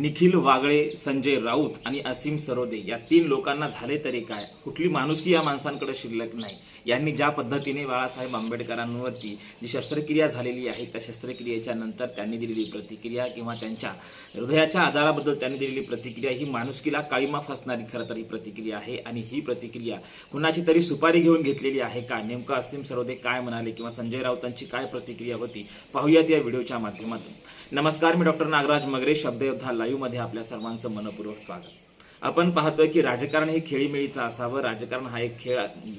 निखिल वागळे, संजय राऊत आणि असीम सरोदे या तीन लोकांना झाले तरी काय? कुठली माणुसकी या माणसांकडे शिल्लक नाही. यांनी ज्या पद्धतीने बाळासाहेब आंबेडकरांवरती जी शस्त्रक्रिया झालेली आहे त्या शस्त्रक्रियेच्या नंतर त्यांनी दिलेली प्रतिक्रिया किंवा त्यांच्या हृदयाच्या आजाराबद्दल त्यांनी दिलेली प्रतिक्रिया ही माणुसकीला काळीमा फासणारी खरं तर ही प्रतिक्रिया आहे. आणि ही प्रतिक्रिया कुणाची तरी सुपारी घेऊन घेतलेली आहे का? नेमकं असीम सरोदे काय म्हणाले किंवा संजय राऊतांची काय प्रतिक्रिया होती पाहूयात या व्हिडिओच्या माध्यमातून. नमस्कार, मी डॉक्टर नागराज मगरे, शब्दयोद्धा लाईव्ह मध्ये आपल्या सर्वांचं मनपूर्वक स्वागत. आपण पाहतोय की राजकारण हे खेळीमेळीचं असावं. राजकारण हा एक खेळ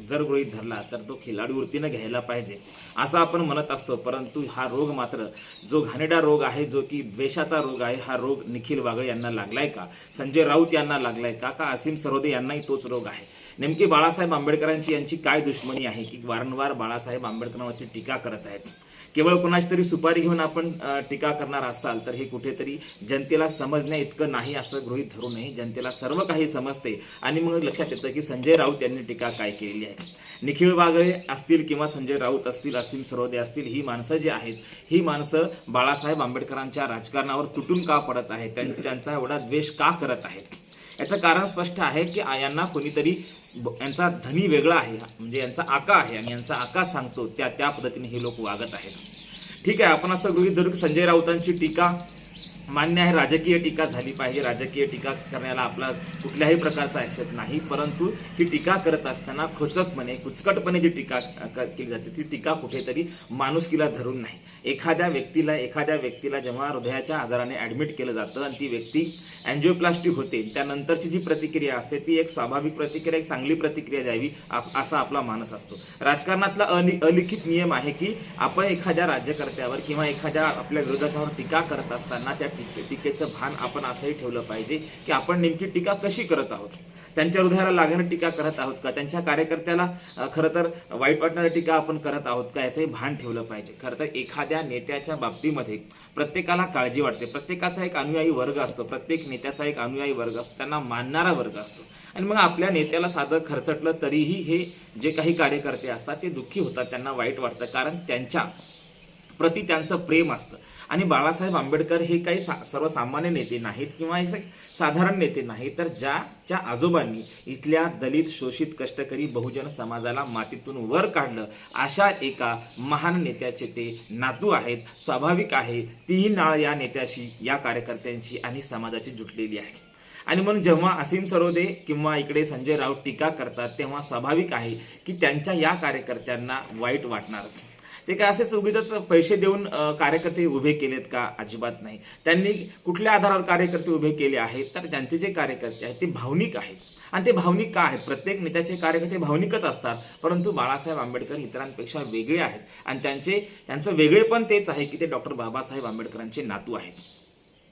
जर गृहीत धरला तर तो खिलाडी वृत्तीनं घ्यायला पाहिजे असं आपण म्हणत असतो. परंतु हा रोग मात्र जो घाणेरडा रोग आहे, जो की द्वेषाचा रोग आहे, हा रोग निखिल वागळे यांना लागलाय का? संजय राऊत यांना लागलाय का? का असीम सरोदे यांनाही तोच रोग आहे? नेमकी बाळासाहेब आंबेडकरांची यांची काय दुश्मनी आहे की वारंवार बाळासाहेब आंबेडकरांवरती टीका करत आहेत? केवळ कोणाची तरी सुपारी घेऊन आपण टीका करणार असाल तर हे कुठेतरी जनतेला समजण्या इतकं नाही असं गृहीत धरू नये. जनतेला सर्व काही समजते आणि मग लक्षात येतं की संजय राऊत यांनी टीका काय केलेली आहे. निखिल वागळे असतील किंवा संजय राऊत असतील, असीम सरोदे असतील, ही माणसं जी आहेत ही माणसं बाळासाहेब आंबेडकरांच्या राजकारणावर तुटून का पडत आहेत? त्यांचा एवढा द्वेष का करत आहेत? याचं कारण स्पष्ट आहे की यांना कोणीतरी यांचा धनी वेगळा आहे, म्हणजे यांचा आका आहे आणि यांचा आका सांगतो त्या पद्धतीने हे लोक वागत आहेत. ठीक आहे, आपण असं गृहीत धरू की संजय राऊतांची टीका मान्य आहे, राजकीय टीका झाली पाहिजे, राजकीय टीका करण्याला आपला कुठल्याही प्रकारचा ॲक्सेप्ट नाही. परंतु ही टीका करत असताना खोचकपणे, कुचकटपणे जी टीका केली जाते ती टीका कुठेतरी माणुसकीला धरून नाही. एखाद्या व्यक्तीला जेव्हा हृदयाच्या आजाराने ॲडमिट केलं जातं आणि ती व्यक्ती अँजिओप्लास्टी होते, त्यानंतरची जी प्रतिक्रिया असते ती एक स्वाभाविक प्रतिक्रिया, एक चांगली प्रतिक्रिया द्यावी असा आपला मानस असतो. राजकारणातला अलिखित नियम आहे की आपण एखाद्या राज्यकर्त्यावर किंवा एखाद्या आपल्या विरोधकावर टीका करत असताना त्या टीकेचं भान आपण असंही ठेवलं पाहिजे की आपण नेमकी टीका कशी करत आहोत. त्यांच्या हृदयाला लागणारी टीका करत आहोत का? त्यांच्या कार्यकर्त्याला खरं तर वाईट वाटणारी टीका आपण करत आहोत का? याचंही भान ठेवलं पाहिजे. खरं तर एखाद्या नेत्याच्या बाबतीमध्ये प्रत्येकाला काळजी वाटते. प्रत्येकाचा एक अनुयायी वर्ग असतो, प्रत्येक नेत्याचा एक अनुयायी वर्ग असतो, त्यांना मानणारा वर्ग असतो. आणि मग आपल्या नेत्याला साधं खरचटलं तरीही हे जे काही कार्यकर्ते असतात ते दुःखी होतात, त्यांना वाईट वाटतं, कारण त्यांच्या प्रति त्यांचं प्रेम असतं. आणि बाळासाहेब आंबेडकर हे काही सर्वसामान्य नेते नाहीत किंवा हे साधारण नेते नाहीत, तर ज्या आजोबांनी इथल्या दलित, शोषित, कष्टकरी बहुजन समाजाला मातीतून वर काढलं, अशा एका महान नेत्याचे ते नातू आहेत. स्वाभाविक आहे तीही नाळ या नेत्याशी, या कार्यकर्त्यांची आणि समाजाची जुटलेली आहे. आणि म्हणून जेव्हा असीम सरोदे किंवा इकडे संजय राऊत टीका करतात तेव्हा स्वाभाविक आहे की त्यांच्या या कार्यकर्त्यांना वाईट वाटणारच. ते काय असेच उगीच पैसे देऊन कार्यकर्ते उभे केलेत का? अजिबात नाही. त्यांनी कुठल्या आधारावर कार्यकर्ते उभे केले आहेत? तर त्यांचे जे कार्यकर्ते आहेत ते भावनिक आहेत. आणि ते भावनिक का आहेत? प्रत्येक नेत्याचे कार्यकर्ते भावनिकच असतात, परंतु बाळासाहेब आंबेडकर इतरांपेक्षा वेगळे आहेत. आणि त्यांचं वेगळेपण तेच आहे की ते डॉक्टर बाबासाहेब आंबेडकरांचे नातू आहेत.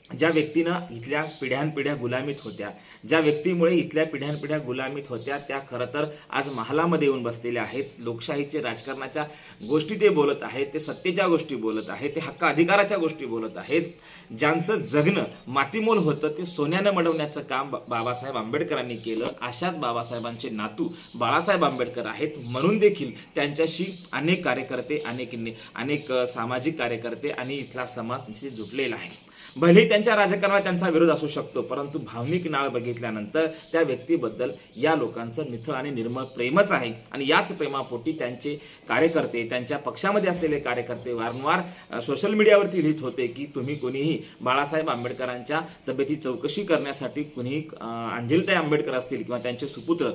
ज्या व्यक्तीनं इथल्या पिढ्यानपिढ्या गुलामीत होत्या, ज्या व्यक्तीमुळे इथल्या पिढ्यानपिढ्या गुलामीत होत्या, त्या खरं तर आज महालामध्ये येऊन बसलेल्या आहेत. लोकशाहीचे, राजकारणाच्या गोष्टी ते बोलत आहेत, ते सत्तेच्या गोष्टी बोलत आहेत, ते हक्क अधिकाराच्या गोष्टी बोलत आहेत. ज्यांचं जगणं मातीमोल होतं ते सोन्यानं मडवण्याचं काम बाबासाहेब आंबेडकरांनी केलं. अशाच बाबासाहेबांचे नातू बाळासाहेब आंबेडकर आहेत. म्हणून देखील त्यांच्याशी अनेक कार्यकर्ते, अनेक सामाजिक कार्यकर्ते आणि इथला समाज त्यांच्याशी जुटलेला आहे. भलेही त्यांच्या राजकारणाला त्यांचा विरोध असू शकतो, परंतु भावनिक नाळ बघितल्यानंतर त्या व्यक्तीबद्दल या लोकांचं निथळ आणि निर्मळ प्रेमच आहे. आणि याच प्रेमापोटी त्यांचे कार्यकर्ते, त्यांच्या पक्षामध्ये असलेले कार्यकर्ते वारंवार सोशल मीडियावरती लिहित होते की तुम्ही कोणीही बाळासाहेब आंबेडकरांच्या तब्येती चौकशी करण्यासाठी कुणीही अंजलीताई आंबेडकर असतील किंवा त्यांचे सुपुत्र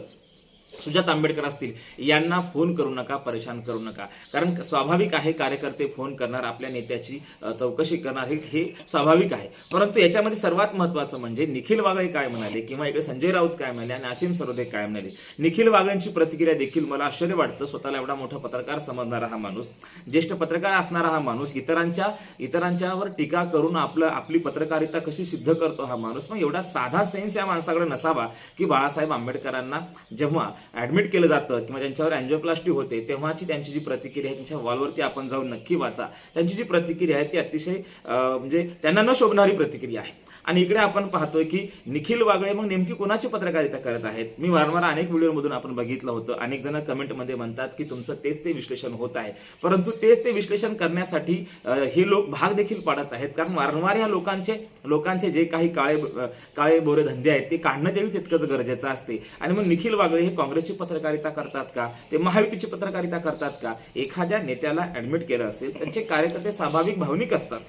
सुजात आंबेडकर असतील यांना फोन करू नका, परेशान करू नका. कारण स्वाभाविक आहे कार्यकर्ते फोन करणार, आपल्या नेत्याची चौकशी करणार, हे स्वाभाविक आहे. परंतु याच्यामध्ये सर्वात महत्त्वाचं म्हणजे निखिल वागळे काय म्हणाले किंवा इकडे संजय राऊत काय म्हणाले आणि असीम सरोदे काय म्हणाले. निखिल वागळेंची प्रतिक्रिया देखील मला आश्चर्य वाटतं. स्वतःला एवढा मोठा पत्रकार समजणारा हा माणूस, ज्येष्ठ पत्रकार असणारा हा माणूस, इतरांच्यावर टीका करून आपली पत्रकारिता कशी सिद्ध करतो हा माणूस. मग एवढा साधा सेन्स या माणसाकडे नसावा की बाळासाहेब आंबेडकरांना जेव्हा ॲडमिट केलं जातं किंवा त्यांच्यावर अँजिओप्लास्टी होते तेव्हाची त्यांची जी प्रतिक्रिया आहे त्यांच्या वॉलवरती आपण जाऊन नक्की वाचा. त्यांची जी प्रतिक्रिया आहे ती अतिशय म्हणजे त्यांना न शोभणारी प्रतिक्रिया आहे. आणि इकडे आपण पाहतोय की निखिल वागळे मग नेमकी कोणाची पत्रकारिता करत आहेत. मी वारंवार अनेक व्हिडिओमधून आपण बघितलं होतं. अनेक जण कमेंटमध्ये म्हणतात की तुमचं तेच ते विश्लेषण होत आहे, परंतु तेच ते विश्लेषण करण्यासाठी हे लोक भाग देखील पाडत आहेत. कारण वारंवार या लोकांचे जे काही काळे बोरे धंदे आहेत ते काढणं देखील तितकंच गरजेचं असते. आणि मग निखिल वागळे हे काँग्रेसची पत्रकारिता करतात का, ते महायुतीची पत्रकारिता करतात का? एखाद्या नेत्याला ऍडमिट केलं असेल, त्यांचे कार्यकर्ते स्वाभाविक भावनिक असतात,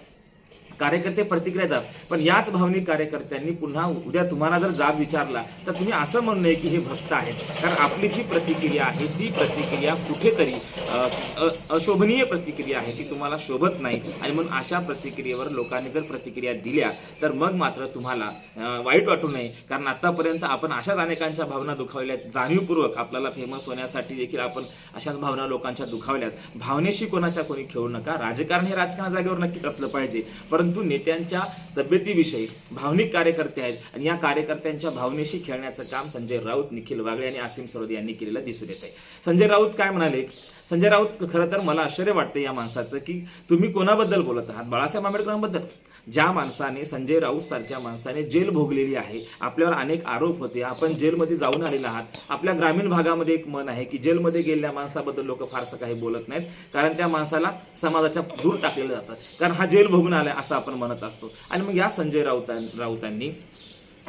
कार्यकर्ते प्रतिक्रिया देतात, पण याच भावनिक कार्यकर्त्यांनी पुन्हा उद्या तुम्हाला जर जाब विचारला तर तुम्ही असं म्हणू नये की हे भक्त आहेत. कारण आपली जी प्रतिक्रिया आहे ती प्रतिक्रिया कुठेतरी अशोभनीय प्रतिक्रिया आहे, ती तुम्हाला शोभत नाही. आणि म्हणून अशा प्रतिक्रियेवर लोकांनी जर प्रतिक्रिया दिल्या तर मग मात्र तुम्हाला वाईट वाटू नये. कारण आतापर्यंत आपण अशाच अनेकांच्या भावना दुखावल्या, जाणीवपूर्वक आपल्याला फेमस होण्यासाठी देखील आपण अशाच भावना लोकांच्या दुखावल्यात. भावनेशी कोणाच्या कोणी खेळू नका. राजकारण हे राजकारणा जागेवर नक्कीच असलं पाहिजे, परंतु नेत्यांच्या तब्येतीविषयी भावनिक कार्यकर्ते आहेत आणि या कार्यकर्त्यांच्या भावनेशी खेळण्याचं काम संजय राऊत, निखिल वागळे आणि आसिम सरोदे यांनी केलेलं दिसून येत आहे. संजय राऊत काय म्हणाले? संजय राऊत खरं तर मला आश्चर्य वाटतं या माणसाचं की तुम्ही कोणाबद्दल बोलत आहात? बाळासाहेब आंबेडकरांबद्दल. ज्या माणसाने, संजय राऊत सारख्या माणसाने जेल भोगलेली आहे, आपल्यावर अनेक आरोप होते, आपण जेलमध्ये जाऊन आलेला आहात. आपल्या ग्रामीण भागामध्ये एक मन आहे की जेलमध्ये गेलेल्या माणसाबद्दल लोक फारसं काही बोलत नाहीत, कारण त्या माणसाला समाजाच्या दूर टाकलेलं जातं, कारण हा जेल भोगून आलाय असं आपण म्हणत असतो. आणि मग या संजय राऊतांनी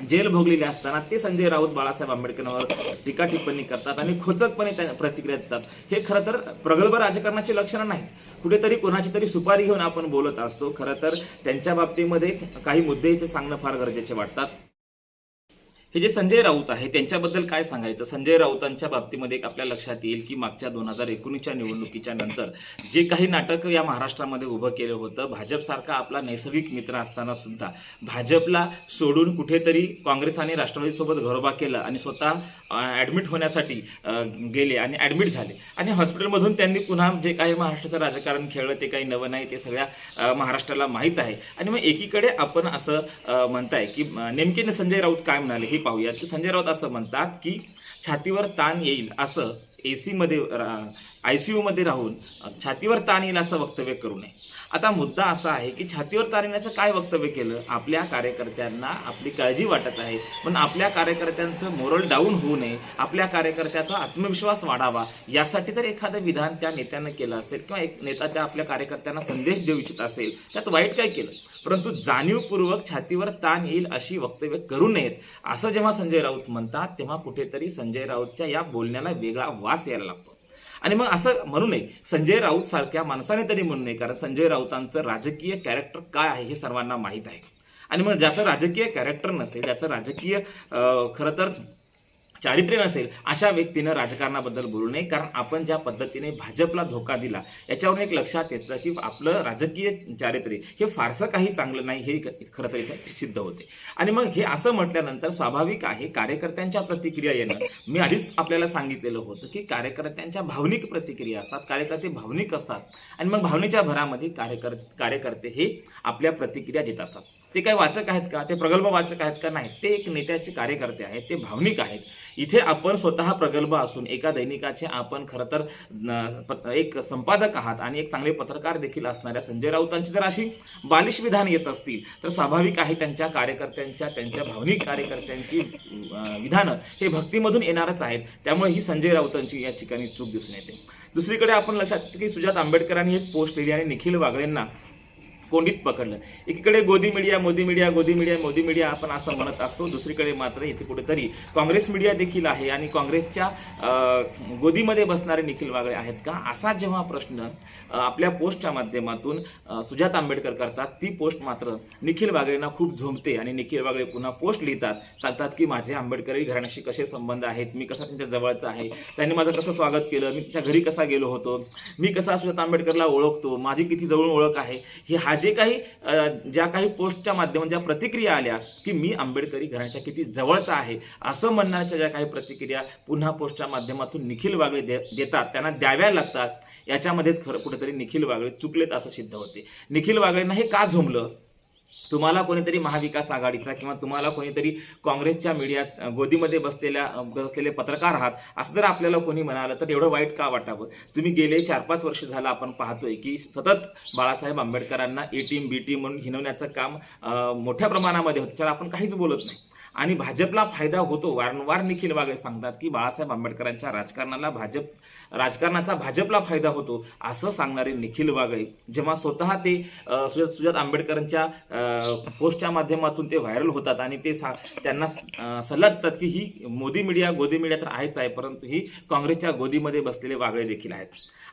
जेल भोगलेले असताना ते संजय राऊत बाळासाहेब आंबेडकरांवर टीका टिप्पणी करतात आणि खोचकपणे प्रतिक्रिया देतात. हे खरं तर प्रगल्भ राजकारणाची लक्षणं नाहीत. कुठेतरी कोणाची तरी सुपारी घेऊन आपण बोलत असतो. खरं तर त्यांच्या बाबतीमध्ये काही मुद्दे इथे सांगणं फार गरजेचे वाटतात. हे जे संजय राऊत आहे त्यांच्याबद्दल काय सांगायचं? संजय राऊतांच्या बाबतीमध्ये एक आपल्या लक्षात येईल की मागच्या 2019च्या निवडणुकीच्या नंतर जे काही नाटक या महाराष्ट्रामध्ये उभं केलं होतं, भाजपसारखा आपला नैसर्गिक मित्र असताना सुद्धा भाजपला सोडून कुठेतरी काँग्रेस आणि राष्ट्रवादीसोबत घरोबा केला आणि स्वतः ॲडमिट होण्यासाठी गेले आणि ॲडमिट झाले आणि हॉस्पिटलमधून त्यांनी पुन्हा जे काही महाराष्ट्राचं राजकारण खेळलं ते काही नवं नाही, ते सगळ्या महाराष्ट्राला माहीत आहे. आणि मग एकीकडे आपण असं म्हणताय की नेमके संजय राऊत काय म्हणाले हे पाहूयात. की संजय राऊत असं म्हणतात की छातीवर ताण येईल असं एसी मध्ये ICU मध्ये राहून छातीवर ताण येईल असं वक्तव्य करू नये. आता मुद्दा असा आहे की छातीवर ताण येण्याचं काय वक्तव्य केलं? आपल्या कार्यकर्त्यांना आपली काळजी वाटत आहे, पण आपल्या कार्यकर्त्यांचं मोरल डाऊन होऊ नये, आपल्या कार्यकर्त्याचा आत्मविश्वास वाढावा, यासाठी जर एखादं विधान त्या नेत्यानं केलं असेल किंवा एक नेता त्या आपल्या कार्यकर्त्यांना संदेश देऊ इच्छित असेल, त्यात वाईट काय केलं? परंतु जाणीवपूर्वक छातीवर ताण येईल अशी वक्तव्य करू नयेत असं जेव्हा संजय राऊत म्हणतात तेव्हा कुठेतरी संजय राऊतच्या या बोलण्याला वेगळा वास यायला लागतो. आणि मग असं म्हणू नये, संजय राऊत सारख्या माणसाने तरी म्हणू नये, कारण संजय राऊतांचं राजकीय कॅरेक्टर काय आहे हे सर्वांना माहीत आहे. आणि मग ज्याचं राजकीय कॅरेक्टर नसेल, ज्याचं राजकीय खरं तर चारित्र्य नसेल, अशा व्यक्तीनं राजकारणाबद्दल बोलू नये. कारण आपण ज्या पद्धतीने भाजपला धोका दिला याच्यावरून एक लक्षात येतं की आपलं राजकीय चारित्र्य हे फारसं काही चांगलं नाही, हे खरं तर इथे सिद्ध होते. आणि मग हे असं म्हटल्यानंतर स्वाभाविक आहे कार्यकर्त्यांच्या प्रतिक्रिया येणं. मी आधीच आपल्याला सांगितलेलं होतं की कार्यकर्त्यांच्या भावनिक प्रतिक्रिया असतात, कार्यकर्ते भावनिक असतात आणि मग भावनेच्या भरामध्ये कार्यकर्ते हे आपल्या प्रतिक्रिया देत असतात. ते काही वाचक आहेत का? ते प्रगल्भ वाचक आहेत का? नाही, ते एक नेत्याचे कार्यकर्ते आहेत, ते भावनिक आहेत. इथे आपण स्वतः प्रगल्भ असून एका दैनिकाचे आपण खरं तर एक संपादक आहात आणि एक चांगले पत्रकार देखील असणाऱ्या संजय राऊतांची जर अशी बालिश विधान येत असतील तर स्वाभाविक आहे त्यांच्या कार्यकर्त्यांच्या, त्यांच्या भावनिक कार्यकर्त्यांची विधानं हे भक्तीमधून येणारच आहेत. त्यामुळे ही संजय राऊतांची या ठिकाणी चूक दिसून येते. दुसरीकडे आपण लक्षात की सुजात आंबेडकरांनी एक पोस्ट लिहिली आणि निखिल वागळेंना कोंडीत पकडलं. एकीकडे गोदी मीडिया, मोदी मीडिया, गोदी मीडिया, मोदी मीडिया आपण असं म्हणत असतो, दुसरीकडे मात्र इथे कुठेतरी काँग्रेस मीडिया देखील आहे आणि काँग्रेसच्या गोदीमध्ये बसणारे निखिल वागळे आहेत का, असा जेव्हा प्रश्न आपल्या पोस्टच्या माध्यमातून सुजात आंबेडकर करतात, ती पोस्ट मात्र निखिल वागळेंना खूप झोंबते आणि निखिल वागळे पुन्हा पोस्ट लिहितात, सांगतात की माझे आंबेडकरी घराण्याशी कसे संबंध आहेत, मी कसा त्यांच्या जवळचा आहे, त्यांनी माझं कसं स्वागत केलं, मी त्यांच्या घरी कसा गेलो होतो, मी कसा सुजात आंबेडकरला ओळखतो, माझी किती जवळून ओळख आहे. हे जे काही ज्या काही पोस्टच्या माध्यमातून ज्या प्रतिक्रिया आल्या की मी आंबेडकरी घराण्याच्या किती जवळचा आहे असं म्हणण्याच्या ज्या काही प्रतिक्रिया पुन्हा पोस्टच्या माध्यमातून निखिल वागळे देतात, त्यांना द्याव्या लागतात, याच्यामध्येच खरं कुठेतरी निखिल वागळे चुकलेत असं सिद्ध होते. निखिल वागळेंना हे का झोंबलं? तुम्हाला कोणीतरी महाविकास आघाडीचा किंवा तुम्हाला कोणीतरी काँग्रेसच्या मीडियात गोदीमध्ये बसलेले पत्रकार आहात असं जर आपल्याला कोणी म्हणालं तर एवढं वाईट का वाटावं? तुम्ही गेले 4-5 वर्ष झालं आपण पाहतोय की सतत बाळासाहेब आंबेडकरांना ए टीम बी टीम म्हणून हिनवण्याचं काम मोठ्या प्रमाणामध्ये होतं, त्याला आपण काहीच बोलत नाही. आणि भाजपला फायदा होतो. वारंवार निखिल वागळे सांगतात की बाळासाहेब आंबेडकरांच्या राजकारणाचा भाजपला फायदा होतो असं सांगणारे निखिल वागळे जेव्हा स्वतः ते सुजात आंबेडकरांच्या पोस्टच्या माध्यमातून ते व्हायरल होतात आणि ते त्यांना सल्ला देतात की ही मोदी मीडिया गोदी मीडिया तर आहेच आहे, परंतु ही काँग्रेसच्या गोदीमध्ये बसलेले वागळे देखील आहेत,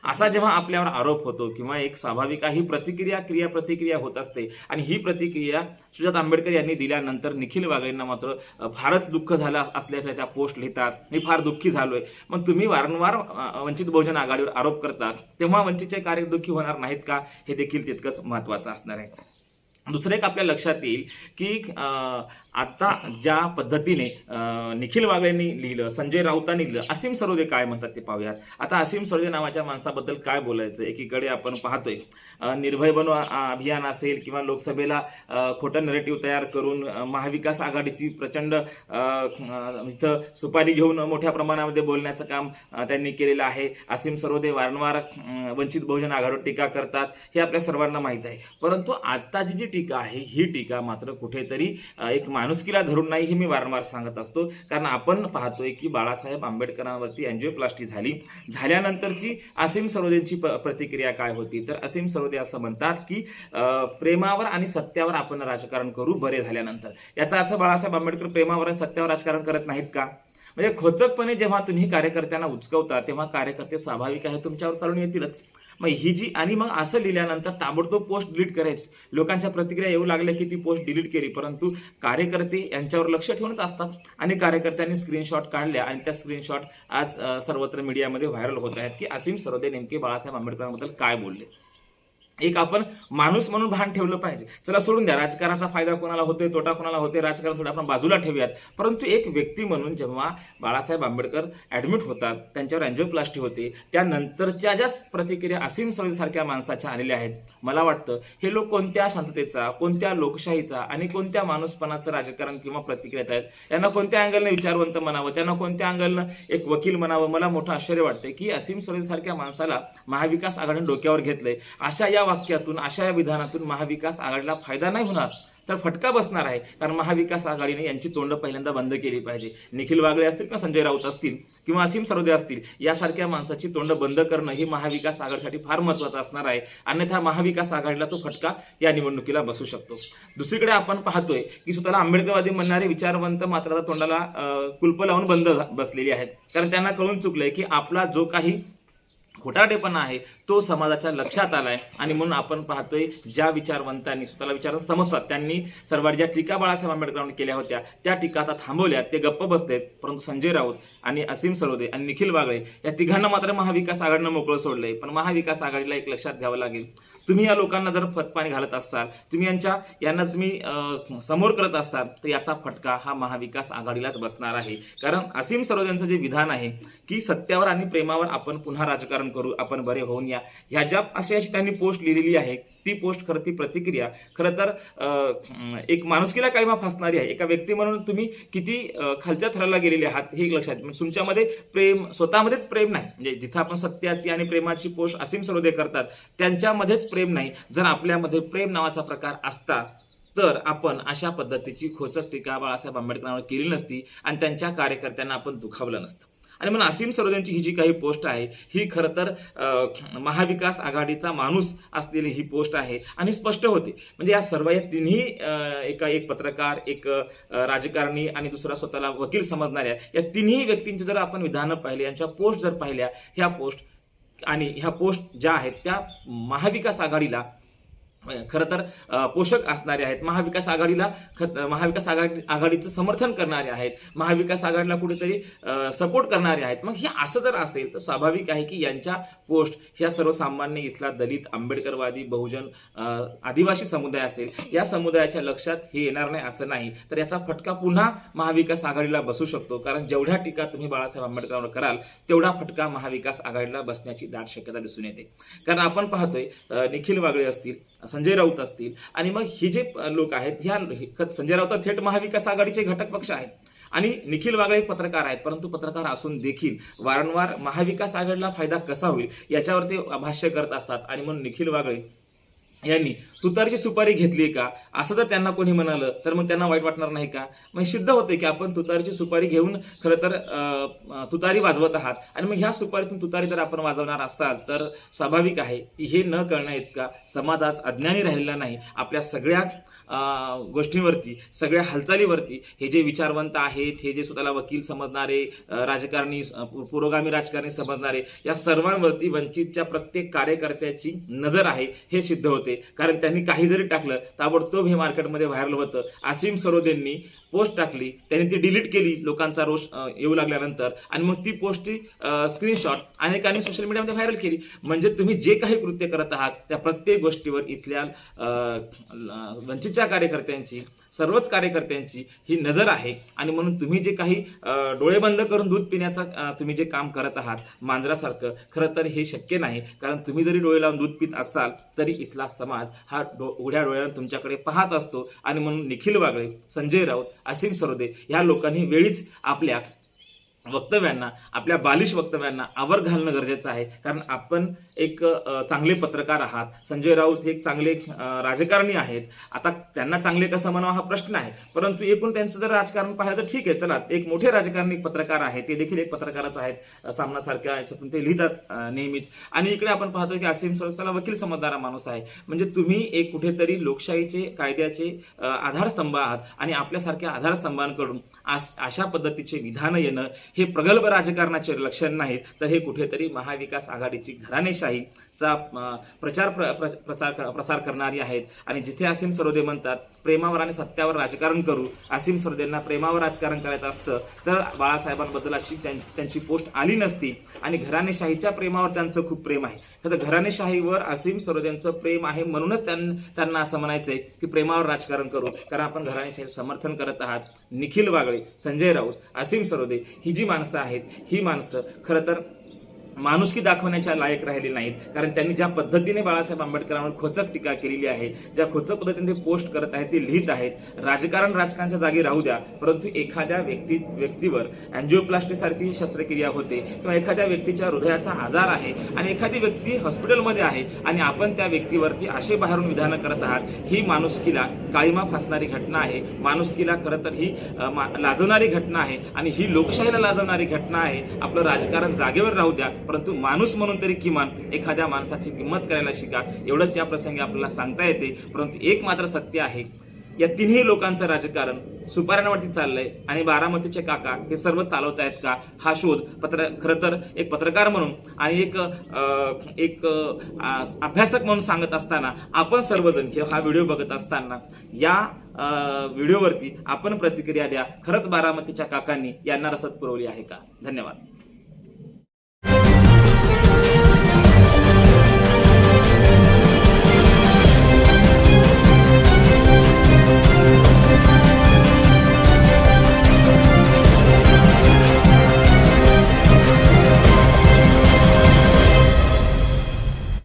असा जेव्हा आपल्यावर आरोप होतो किंवा एक स्वाभाविक ही प्रतिक्रिया होत असते. आणि ही प्रतिक्रिया सुजात आंबेडकर यांनी दिल्यानंतर निखिल वागळेंना मात्र फारच दुःख झालं असल्याच्या त्या पोस्ट लिहितात. मी फार दुःखी झालोय. मग तुम्ही वारंवार वंचित बहुजन आघाडीवर आरोप करतात तेव्हा वंचितचे कार्य दुःखी होणार नाहीत का? हे देखील तितकंच महत्वाचं असणार आहे. दुसरं एक आपल्या लक्षात येईल की आता ज्या पद्धतीने निखिल वागळेंनी लिहिलं, संजय राऊतांनी लिहिलं, असीम सरोदे काय म्हणतात ते पाहूयात. आता असीम सरोदे नावाच्या माणसाबद्दल काय बोलायचं? एकीकडे आपण पाहतोय निर्भय बनो अभियान असेल किंवा लोकसभेला खोटं नरेटिव्ह तयार करून महाविकास आघाडीची प्रचंड इथं सुपारी घेऊन मोठ्या प्रमाणामध्ये बोलण्याचं काम त्यांनी केलेलं आहे. असीम सरोदे वारंवार वंचित बहुजन आघाडीवर टीका करतात, हे आपल्या सर्वांना माहीत आहे. परंतु आत्ताची जी टीका आहे ही टीका मात्र कुठेतरी एक माणुसकीला धरून नाही, हे मी वारंवार सांगत असतो. कारण आपण पाहतोय की बाळासाहेब आंबेडकरांवरती अँजिओप्लास्टी झाल्यानंतरची असीम सरोदेंची प्रतिक्रिया काय होती? तर असीम सरोदे असं म्हणतात की प्रेमावर आणि सत्यावर आपण राजकारण करू बरे झाल्यानंतर. याचा अर्थ बाळासाहेब आंबेडकर प्रेमावर आणि सत्यावर राजकारण करत नाहीत का? म्हणजे खोचकपणे जेव्हा तुम्ही कार्यकर्त्यांना उचकवता तेव्हा कार्यकर्ते स्वाभाविक आहे तुमच्यावर चालून येतीलच. मग ही जी आणि मग असं लिहिल्यानंतर ताबडतोब पोस्ट डिलीट करायची. लोकांच्या प्रतिक्रिया येऊ लागल्या की ती पोस्ट डिलीट केली, परंतु कार्यकर्ते यांच्यावर लक्ष ठेवूनच असतात आणि कार्यकर्त्यांनी स्क्रीनशॉट काढल्या आणि त्या स्क्रीनशॉट आज सर्वत्र मीडियामध्ये व्हायरल होत आहेत की असीम सरोदे नेमके बाळासाहेब आंबेडकरांबद्दल काय बोलले. एक आपण माणूस म्हणून भान ठेवलं पाहिजे. चला सोडून द्या राजकारणाचा फायदा कोणाला होतोय, तोटा कोणाला होतोय, राजकारण थोडं आपण बाजूला ठेवूयात. परंतु एक व्यक्ती म्हणून जेव्हा बाळासाहेब आंबेडकर ऍडमिट होतात, त्यांच्यावर अँजिओप्लास्टी होते, त्यानंतरच्या ज्या प्रतिक्रिया असीम सरोदे सारख्या माणसाच्या आलेल्या आहेत, मला वाटतं हे लोक कोणत्या शांततेचा, कोणत्या लोकशाहीचा आणि कोणत्या माणूसपणाचं राजकारण किंवा प्रतिक्रिया आहेत, यांना कोणत्या अँगलनं विचारवंत म्हणावं, त्यांना कोणत्या अँगलनं एक वकील म्हणावं. मला मोठं आश्चर्य वाटतंय की असीम सरोदे सारख्या माणसाला महाविकास आघाडीने डोक्यावर घेतलंय. अशा या वाक्यातून, अशा या विधानातून महाविकास आघाडीला फायदा नाही होणार तर फटका बसणार आहे. कारण महाविकास आघाडीने यांची तोंड पहिल्यांदा बंद केली पाहिजे. निखिल वागळे असतील किंवा संजय राऊत असतील किंवा असीम सरोदे असतील, यासारख्या माणसाची तोंड बंद करणं ही महाविकास आघाडीसाठी फार महत्त्वाचं असणार आहे. अन्यथा महाविकास आघाडीला तो फटका या निवडणुकीला बसू शकतो. दुसरीकडे आपण पाहतोय की स्वतःला आंबेडकरवादी म्हणणारे विचारवंत मात्र तोंडाला कुलप लावून बंद बसलेली आहेत. कारण त्यांना कळून चुकलंय की आपला जो काही खोटारडेपणा आहे तो समाजाच्या लक्षात आलाय. आणि म्हणून आपण पाहतोय ज्या विचारवंतांनी स्वतःला विचारवंत समजतात त्यांनी सर्वात ज्या टीका बाळासाहेब आंबेडकरांनी केल्या होत्या त्या टीका आता थांबवल्या, ते गप्प बसलेत. परंतु संजय राऊत आणि असीम सरोदे आणि निखिल वागळे या तिघांना मात्र महाविकास आघाडीनं मोकळं सोडलंय. पण महाविकास आघाडीला एक लक्षात घ्यावं लागेल, तुम्ही या लोकांना जर फतपाणी घालत असाल, तुम्ही यांना तुम्ही समोर करत असाल तर याचा फटका हा महाविकास आघाडीलाच बसणार आहे. कारण असीम सरोदेंचं जे विधान आहे की सत्यावर आणि प्रेमावर आपण पुन्हा राजकारण करू, आपण बरे होऊन या, ह्या ज्या अशी त्यांनी पोस्ट लिहिलेली आहे, ती पोस्ट खरं, ती प्रतिक्रिया खरं तर एक माणुसकीला काळीमा फासणारी आहे. एका व्यक्ती म्हणून तुम्ही किती खालच्या थराला गेलेले आहात हे लक्षात. तुमच्यामध्ये प्रेम, स्वतःमध्येच प्रेम नाही. म्हणजे जिथं आपण सत्याची आणि प्रेमाची पोस्ट असीम सरोदे करतात त्यांच्यामध्येच प्रेम नाही. जर आपल्यामध्ये प्रेम नावाचा प्रकार असता तर आपण अशा पद्धतीची खोचक टीका बाळासाहेब आंबेडकरांवर केली नसती आणि त्यांच्या कार्यकर्त्यांना आपण दुखावलं नसतं. आणि म्हणून असीम सरोदेंची ही जी काही पोस्ट आहे ही खरं तर महाविकास आघाडीचा माणूस असलेली ही पोस्ट आहे आणि स्पष्ट होते. म्हणजे या सर्व या तिन्ही एक पत्रकार, एक राजकारणी आणि दुसरा स्वतःला वकील समजणाऱ्या या तिन्ही व्यक्तींची जर आपण विधानं पाहिली, यांच्या पोस्ट जर पाहिल्या, ह्या पोस्ट ज्या आहेत त्या महाविकास आघाडीला खरं तर पोषक असणारे आहेत. महाविकास आघाडीचं समर्थन करणारे आहेत, महाविकास आघाडीला कुठेतरी सपोर्ट करणारे आहेत. मग हे असं जर असेल तर स्वाभाविक आहे की यांच्या पोस्ट ह्या सर्वसामान्य इथला दलित, आंबेडकरवादी, बहुजन, आदिवासी समुदाय असेल, या समुदायाच्या लक्षात हे येणार नाही असं नाही. तर याचा फटका पुन्हा महाविकास आघाडीला बसू शकतो. कारण जेवढ्या टीका तुम्ही बाळासाहेब आंबेडकरांवर कराल तेवढा फटका महाविकास आघाडीला बसण्याची दाट शक्यता दिसून येते. कारण आपण पाहतोय निखिल वागळे असतील, संजय राऊत असतील आणि मग हे जे लोक आहेत संजय राऊत थेट महाविकास आघाडीचे घटक पक्ष आहेत आणि निखिल वागळे पत्रकार आहेत, परंतु पत्रकार असून देखील वारंवार महाविकास आघाडीला फायदा कसा होईल याच्यावर ते भाष्य करत असतात. आणि म्हणून निखिल वागळे यांनी तुतारीची सुपारी घेतली का असं जर त्यांना कोणी म्हणालं तर मग त्यांना वाईट वाटणार नाही का? मग सिद्ध होते की आपण तुतारीची सुपारी घेऊन खरं तर तुतारी वाजवत आहात आणि मग ह्या सुपारीतून तुतारी जर आपण वाजवणार असाल तर स्वाभाविक आहे की हे न कळणं इतका समाज आज अज्ञानी राहिलेला नाही. आपल्या सगळ्या गोष्टींवरती, सगळ्या हालचालीवरती हे जे विचारवंत आहेत, हे जे स्वतःला वकील समजणारे राजकारणी, पुरोगामी राजकारणी समजणारे, या सर्वांवरती वंचितच्या प्रत्येक कार्यकर्त्याची नजर आहे हे सिद्ध होते. कारण त्यांनी काही जरी टाकलं ताबडतोब हे मार्केटमध्ये व्हायरल होतं. असीम सरोदेंनी पोस्ट टाकली, त्यांनी ती डिलीट केली लोकांचा रोष येऊ लागल्यानंतर आणि मग ती पोस्ट स्क्रीनशॉट अनेकांनी सोशल मीडियामध्ये व्हायरल केली. म्हणजे तुम्ही जे काही कृत्य करत आहात त्या प्रत्येक गोष्टीवर इथल्या वंचितच्या कार्यकर्त्यांची, सर्वच कार्यकर्त्यांची ही नजर आहे. आणि म्हणून तुम्ही जे काही डोळे बंद करून दूध पिण्याचा तुम्ही जे काम करत आहात मांजरासारखं, खरं तर हे शक्य नाही. कारण तुम्ही जरी डोळे लावून दूध पित असाल तरी इथला समाज हा उघड्या डोळ्यानं तुमच्याकडे पाहत असतो. आणि म्हणून निखिल वागळे, संजय राऊत, असीम सरोदे या लोकांनी वेळीच आपल्या वक्तव्यांना, आपल्या बालिश वक्तव्यांना आवर घालणं गरजेचं आहे. कारण आपण एक चांगले पत्रकार आहात, संजय राऊत हे एक चांगले राजकारणी आहेत. आता त्यांना चांगले कसं म्हणावं हा प्रश्न आहे, परंतु एकूण त्यांचं जर राजकारण पाहिलं तर ठीक आहे. चला, एक मोठे राजकारणी पत्रकार आहेत, ते देखील एक पत्रकारच आहेत, सामनासारख्या याच्यातून ते लिहितात नेहमीच. आणि इकडे आपण पाहतो की असीम सरोदेला वकील समजणारा माणूस आहे. म्हणजे तुम्ही एक कुठेतरी लोकशाहीचे, कायद्याचे आधारस्तंभ आहात आणि आपल्यासारख्या आधारस्तंभांकडून अशा पद्धतीचे विधान येणं हे प्रगल्भ राजकारणाचे लक्षण नाहीत, तर हे कुठेतरी महाविकास आघाडीची घराणेशाहीचा प्रसार करणारी आहेत. आणि जिथे असीम सरोदे म्हणतात प्रेमावर आणि सत्यावर राजकारण करू, असीम सरोदेंना प्रेमावर राजकारण करायचं असतं तर बाळासाहेबांबद्दल अशी त्यांची पोस्ट आली नसती. आणि घराणेशाहीच्या प्रेमावर त्यांचं खूप प्रेम आहे. तर घराणेशाहीवर असीम सरोदेंचं प्रेम आहे, म्हणूनच त्यांना असं म्हणायचंय की प्रेमावर राजकारण करू, कारण आपण घराणेशाही समर्थन करत आहात. निखिल वागळे, संजय राऊत, असीम सरोदे ही जी माणसं आहेत, ही माणसं खरं तर माणुसकी दाखवण्याच्या लायक राहिली नाहीत. कारण त्यांनी ज्या पद्धतीने बाळासाहेब आंबेडकरांवर खोचक टीका केलेली आहे, ज्या खोचक पद्धतीने ते पोस्ट करत आहेत, ते लिहित आहेत, राजकारणाच्या जागी राहू द्या, परंतु एखाद्या व्यक्तीवर अँजिओप्लास्टी सारखी शस्त्रक्रिया होते किंवा एखाद्या व्यक्तीच्या हृदयाचा आजार आहे आणि एखादी व्यक्ती हॉस्पिटलमध्ये आहे आणि आपण त्या व्यक्तीवरती असे बाहेरून विधानं करत आहात, ही माणुसकीला काळीमा फासणारी घटना आहे. माणुसकीला खरं तर ही लाजवणारी घटना आहे आणि ही लोकशाहीला लाजवणारी घटना आहे. आपलं राजकारण जागेवर राहू द्या, परंतु माणूस म्हणून तरी किमान एखाद्या माणसाची किंमत करायला शिका. एवढंच या प्रसंगी आपल्याला सांगता येते. परंतु एक मात्र सत्य आहे, या तिन्ही लोकांचं राजकारण सुपाऱ्यांवरती चाललंय आणि बारामतीचे काका हे सर्व चालवत आहेत का हा शोध खरं तर एक पत्रकार म्हणून आणि एक अभ्यासक म्हणून सांगत असताना आपण सर्वजण हा व्हिडिओ बघत असताना या व्हिडिओवरती आपण प्रतिक्रिया द्या. खरंच बारामतीच्या काकांनी यांना रसद पुरवली आहे का? धन्यवाद.